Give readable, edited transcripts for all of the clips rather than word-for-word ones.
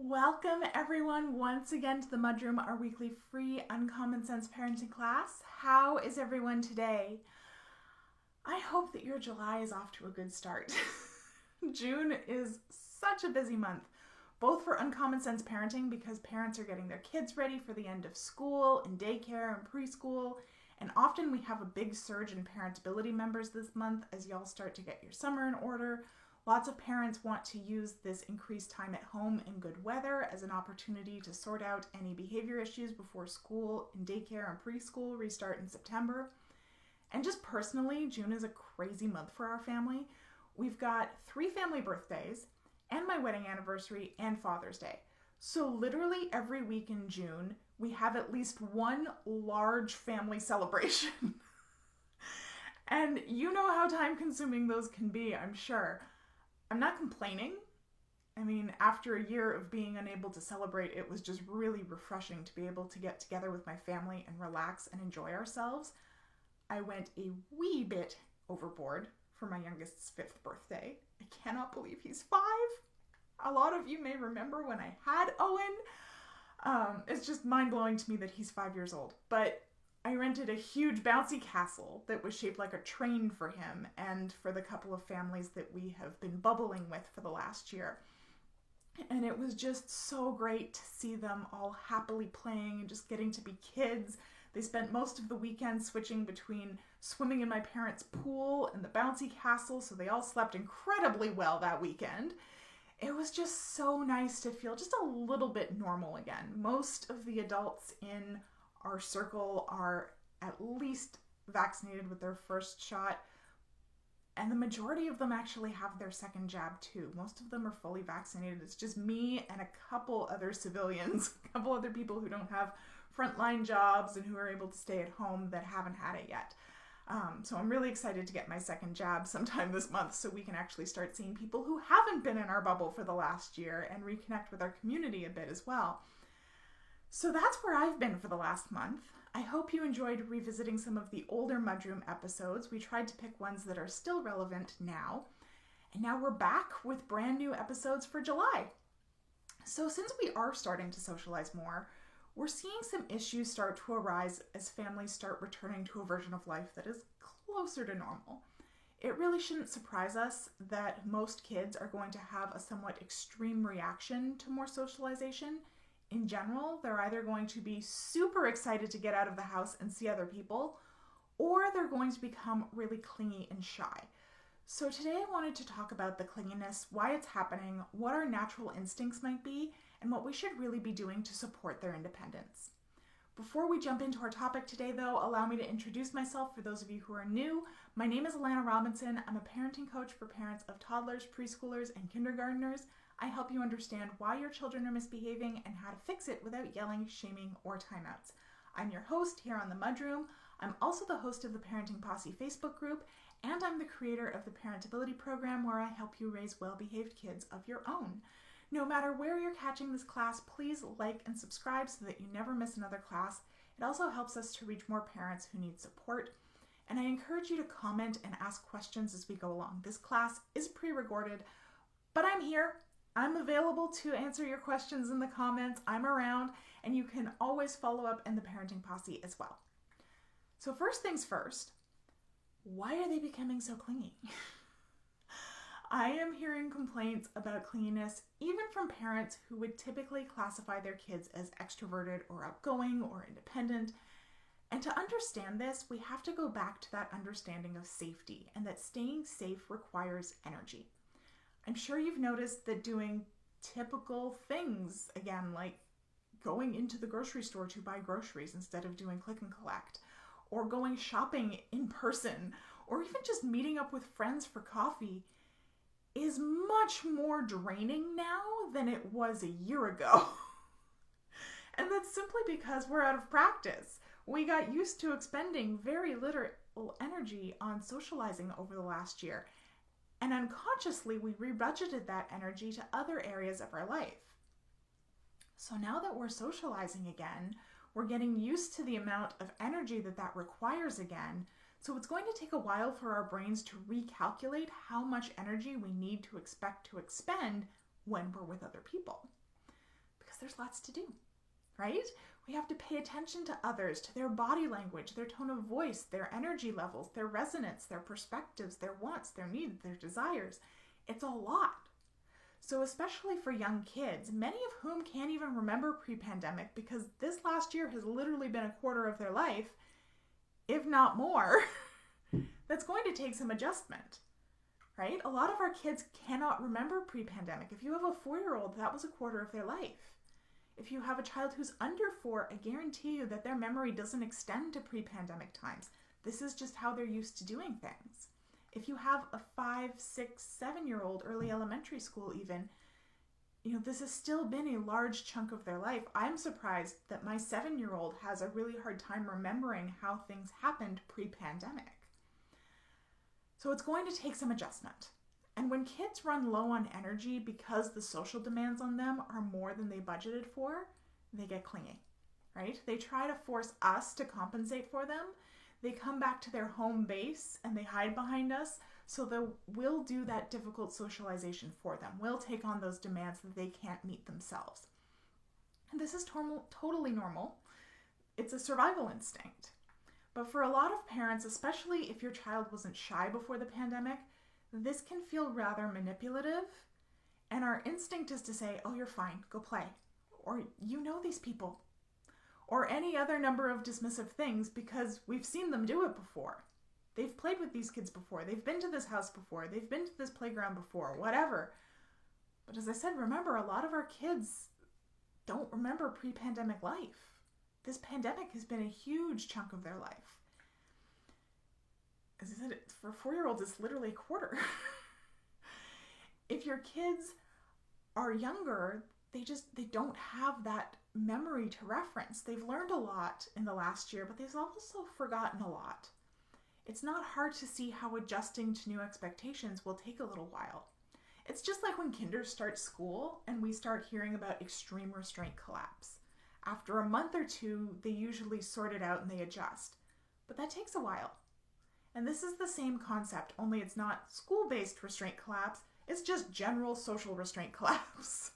Welcome everyone once again to the MudRoom, our weekly free Uncommon Sense parenting class. How is everyone today? I hope that your July is off to a good start. June is such a busy month, both for Uncommon Sense parenting because parents are getting their kids ready for the end of school and daycare and preschool, and often we have a big surge in parentability members this month as y'all start to get your summer in order. Lots of parents want to use this increased time at home in good weather as an opportunity to sort out any behavior issues before school and daycare and preschool restart in September. And just personally, June is a crazy month for our family. We've got 3 family birthdays and my wedding anniversary and Father's Day. So literally every week in June, we have at least one large family celebration. And you know how time consuming those can be, I'm sure. I'm not complaining. I mean, after a year of being unable to celebrate, it was just really refreshing to be able to get together with my family and relax and enjoy ourselves. I went a wee bit overboard for my youngest's 5th birthday. I cannot believe he's 5. A lot of you may remember when I had Owen. It's just mind-blowing to me that he's 5 years old. But I rented a huge bouncy castle that was shaped like a train for him and for the couple of families that we have been bubbling with for the last year. And it was just so great to see them all happily playing and just getting to be kids. They spent most of the weekend switching between swimming in my parents' pool and the bouncy castle, so they all slept incredibly well that weekend. It was just so nice to feel just a little bit normal again. Most of the adults in our circle are at least vaccinated with their first shot, and the majority of them actually have their second jab too. Most of them are fully vaccinated. It's just me and a couple other civilians, a couple other people who don't have frontline jobs and who are able to stay at home that haven't had it yet. So I'm really excited to get my second jab sometime this month so we can actually start seeing people who haven't been in our bubble for the last year and reconnect with our community a bit as well. So that's where I've been for the last month. I hope you enjoyed revisiting some of the older MudRoom episodes. We tried to pick ones that are still relevant now. And now we're back with brand new episodes for July. So since we are starting to socialize more, we're seeing some issues start to arise as families start returning to a version of life that is closer to normal. It really shouldn't surprise us that most kids are going to have a somewhat extreme reaction to more socialization. In general, they're either going to be super excited to get out of the house and see other people, or they're going to become really clingy and shy. So today I wanted to talk about the clinginess, why it's happening, what our natural instincts might be, and what we should really be doing to support their independence. Before we jump into our topic today, though, allow me to introduce myself for those of you who are new. My name is Allana Robinson. I'm a parenting coach for parents of toddlers, preschoolers, and kindergartners. I help you understand why your children are misbehaving and how to fix it without yelling, shaming, or timeouts. I'm your host here on the MudRoom. I'm also the host of the Parenting Posse Facebook group, and I'm the creator of the Parentability program where I help you raise well-behaved kids of your own. No matter where you're catching this class, please like and subscribe so that you never miss another class. It also helps us to reach more parents who need support. And I encourage you to comment and ask questions as we go along. This class is pre-recorded, but I'm here. I'm available to answer your questions in the comments. I'm around, and you can always follow up in the Parenting Posse as well. So first things first, why are they becoming so clingy? I am hearing complaints about clinginess even from parents who would typically classify their kids as extroverted or outgoing or independent. And to understand this, we have to go back to that understanding of safety and that staying safe requires energy. I'm sure you've noticed that doing typical things, again, like going into the grocery store to buy groceries instead of doing click and collect, or going shopping in person, or even just meeting up with friends for coffee, is much more draining now than it was a year ago. And that's simply because we're out of practice. We got used to expending very little energy on socializing over the last year. And unconsciously, we rebudgeted that energy to other areas of our life. So now that we're socializing again, we're getting used to the amount of energy that requires again. So it's going to take a while for our brains to recalculate how much energy we need to expect to expend when we're with other people. there's lots to do, right? We have to pay attention to others, to their body language, their tone of voice, their energy levels, their resonance, their perspectives, their wants, their needs, their desires. It's a lot. So especially for young kids, many of whom can't even remember pre-pandemic because this last year has literally been a quarter of their life, if not more, that's going to take some adjustment, right? A lot of our kids cannot remember pre-pandemic. If you have a 4-year-old, that was a quarter of their life. If you have a child who's under 4, I guarantee you that their memory doesn't extend to pre-pandemic times. This is just how they're used to doing things. If you have a 5, 6, 7-year-old, early elementary school even, this has still been a large chunk of their life. I'm surprised that my 7-year-old has a really hard time remembering how things happened pre-pandemic. So it's going to take some adjustment. And when kids run low on energy because the social demands on them are more than they budgeted for, they get clingy, right? They try to force us to compensate for them. They come back to their home base and they hide behind us, so we'll do that difficult socialization for them. We'll take on those demands that they can't meet themselves. And this is totally normal. It's a survival instinct. But for a lot of parents, especially if your child wasn't shy before the pandemic, this can feel rather manipulative. And our instinct is to say, oh, you're fine, go play. Or you know these people. Or any other number of dismissive things because we've seen them do it before. They've played with these kids before. They've been to this house before. They've been to this playground before, whatever. But as I said, remember, a lot of our kids don't remember pre-pandemic life. This pandemic has been a huge chunk of their life. As I said, for a 4-year-old, it's literally a quarter. If your kids are younger, they don't have that memory to reference. They've learned a lot in the last year, but they've also forgotten a lot. It's not hard to see how adjusting to new expectations will take a little while. It's just like when kinders start school and we start hearing about extreme restraint collapse. After a month or 2, they usually sort it out and they adjust. But that takes a while. And this is the same concept, only it's not school-based restraint collapse, it's just general social restraint collapse.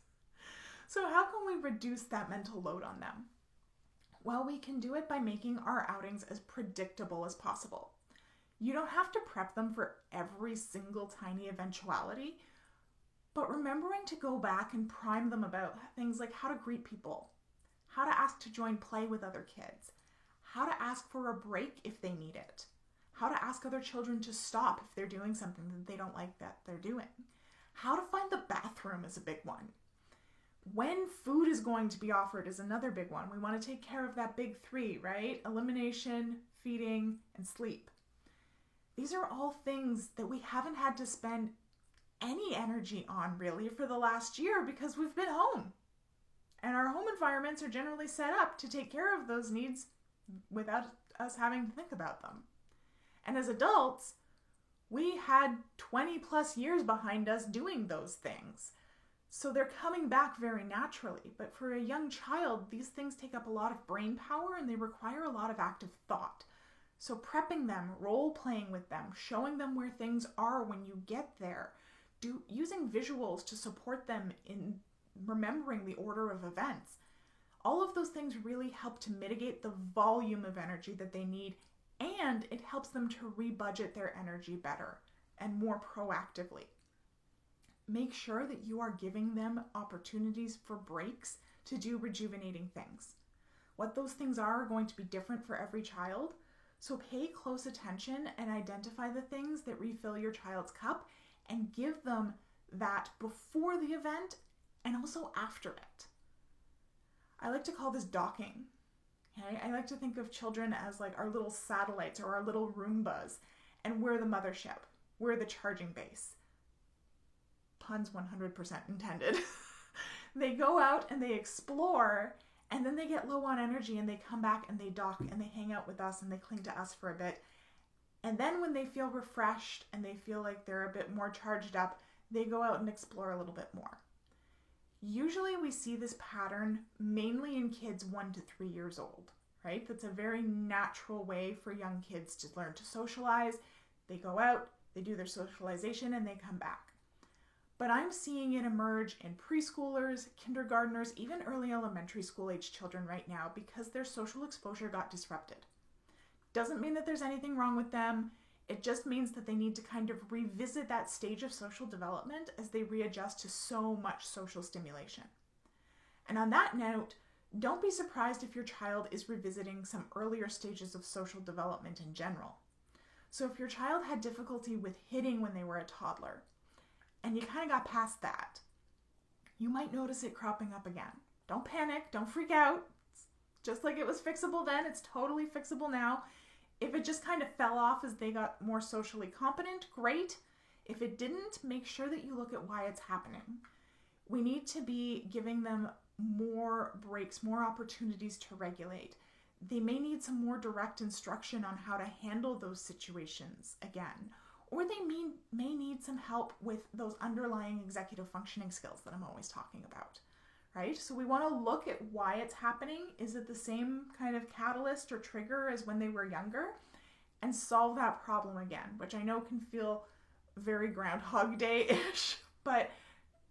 So how can we reduce that mental load on them? Well, we can do it by making our outings as predictable as possible. You don't have to prep them for every single tiny eventuality, but remembering to go back and prime them about things like how to greet people, how to ask to join play with other kids, how to ask for a break if they need it, how to ask other children to stop if they're doing something that they don't like that they're doing, how to find the bathroom is a big one. When food is going to be offered is another big one. We want to take care of that big 3, right? Elimination, feeding, and sleep. These are all things that we haven't had to spend any energy on really for the last year because we've been home. And our home environments are generally set up to take care of those needs without us having to think about them. And as adults, we had 20 plus years behind us doing those things. So they're coming back very naturally. But for a young child, these things take up a lot of brain power and they require a lot of active thought. So prepping them, role-playing with them, showing them where things are when you get there, using visuals to support them in remembering the order of events. All of those things really help to mitigate the volume of energy that they need, and it helps them to rebudget their energy better and more proactively. Make sure that you are giving them opportunities for breaks to do rejuvenating things. What those things are going to be different for every child, so pay close attention and identify the things that refill your child's cup and give them that before the event and also after it. I like to call this docking. Okay? I like to think of children as like our little satellites or our little Roombas, and we're the mothership. We're the charging base. Puns 100% intended. They go out and they explore, and then they get low on energy and they come back and they dock and they hang out with us and they cling to us for a bit. And then when they feel refreshed and they feel like they're a bit more charged up, they go out and explore a little bit more. Usually we see this pattern mainly in kids 1 to 3 years old, right? That's a very natural way for young kids to learn to socialize. They go out, they do their socialization, and they come back. But I'm seeing it emerge in preschoolers, kindergartners, even early elementary school age children right now because their social exposure got disrupted. Doesn't mean that there's anything wrong with them. It just means that they need to kind of revisit that stage of social development as they readjust to so much social stimulation. And on that note, don't be surprised if your child is revisiting some earlier stages of social development in general. So if your child had difficulty with hitting when they were a toddler, and you kind of got past that, you might notice it cropping up again. Don't panic, don't freak out. Just like it was fixable then, it's totally fixable now. If it just kind of fell off as they got more socially competent, great. If it didn't, make sure that you look at why it's happening. We need to be giving them more breaks, more opportunities to regulate. They may need some more direct instruction on how to handle those situations again. Or they may need some help with those underlying executive functioning skills that I'm always talking about, right? So we want to look at why it's happening. Is it the same kind of catalyst or trigger as when they were younger? And solve that problem again, which I know can feel very Groundhog Day-ish. But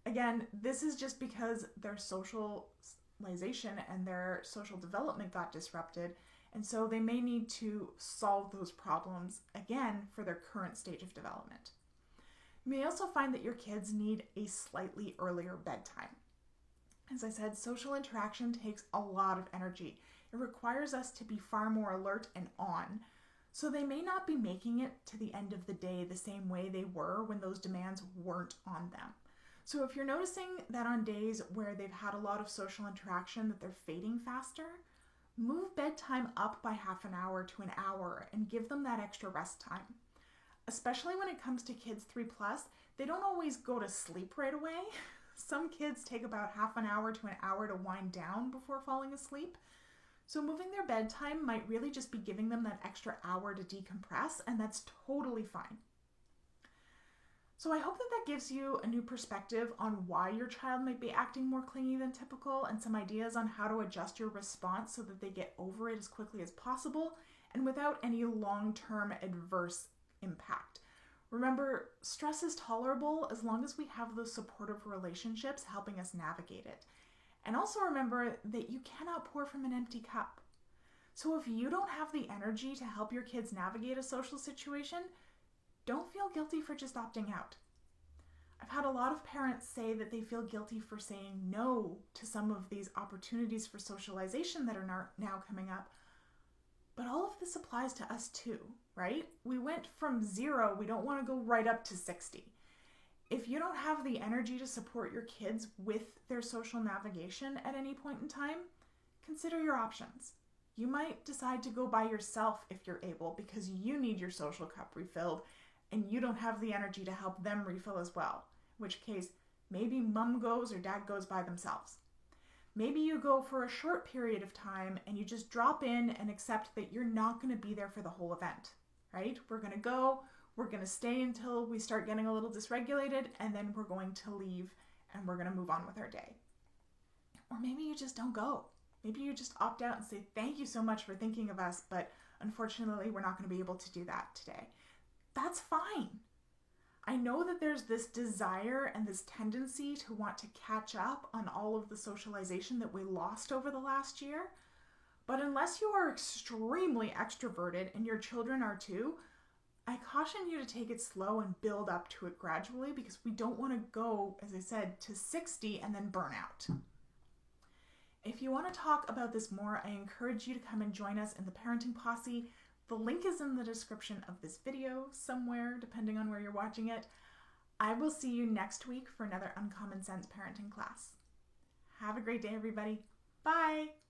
again, this is just because their socialization and their social development got disrupted. And so they may need to solve those problems again for their current stage of development. You may also find that your kids need a slightly earlier bedtime. As I said, social interaction takes a lot of energy. It requires us to be far more alert and on. So they may not be making it to the end of the day the same way they were when those demands weren't on them. So if you're noticing that on days where they've had a lot of social interaction that they're fading faster, move bedtime up by half an hour to an hour and give them that extra rest time. Especially when it comes to kids 3+, they don't always go to sleep right away. Some kids take about half an hour to an hour to wind down before falling asleep. So moving their bedtime might really just be giving them that extra hour to decompress, and that's totally fine. So I hope that that gives you a new perspective on why your child might be acting more clingy than typical and some ideas on how to adjust your response so that they get over it as quickly as possible and without any long-term adverse impact. Remember, stress is tolerable as long as we have those supportive relationships helping us navigate it. And also remember that you cannot pour from an empty cup. So if you don't have the energy to help your kids navigate a social situation, don't feel guilty for just opting out. I've had a lot of parents say that they feel guilty for saying no to some of these opportunities for socialization that are now coming up. But all of this applies to us too, right? We went from 0, we don't want to go right up to 60. If you don't have the energy to support your kids with their social navigation at any point in time, consider your options. You might decide to go by yourself if you're able because you need your social cup refilled and you don't have the energy to help them refill as well, in which case maybe mom goes or dad goes by themselves. Maybe you go for a short period of time and you just drop in and accept that you're not going to be there for the whole event, right? We're going to go, we're going to stay until we start getting a little dysregulated, and then we're going to leave and we're going to move on with our day. Or maybe you just don't go. Maybe you just opt out and say, thank you so much for thinking of us, but unfortunately we're not going to be able to do that today. That's fine. I know that there's this desire and this tendency to want to catch up on all of the socialization that we lost over the last year. But unless you are extremely extroverted and your children are too, I caution you to take it slow and build up to it gradually because we don't want to go, as I said, to 60 and then burn out. If you want to talk about this more, I encourage you to come and join us in the Parenting Posse. The link is in the description of this video somewhere, depending on where you're watching it. I will see you next week for another Uncommon Sense parenting class. Have a great day, everybody. Bye!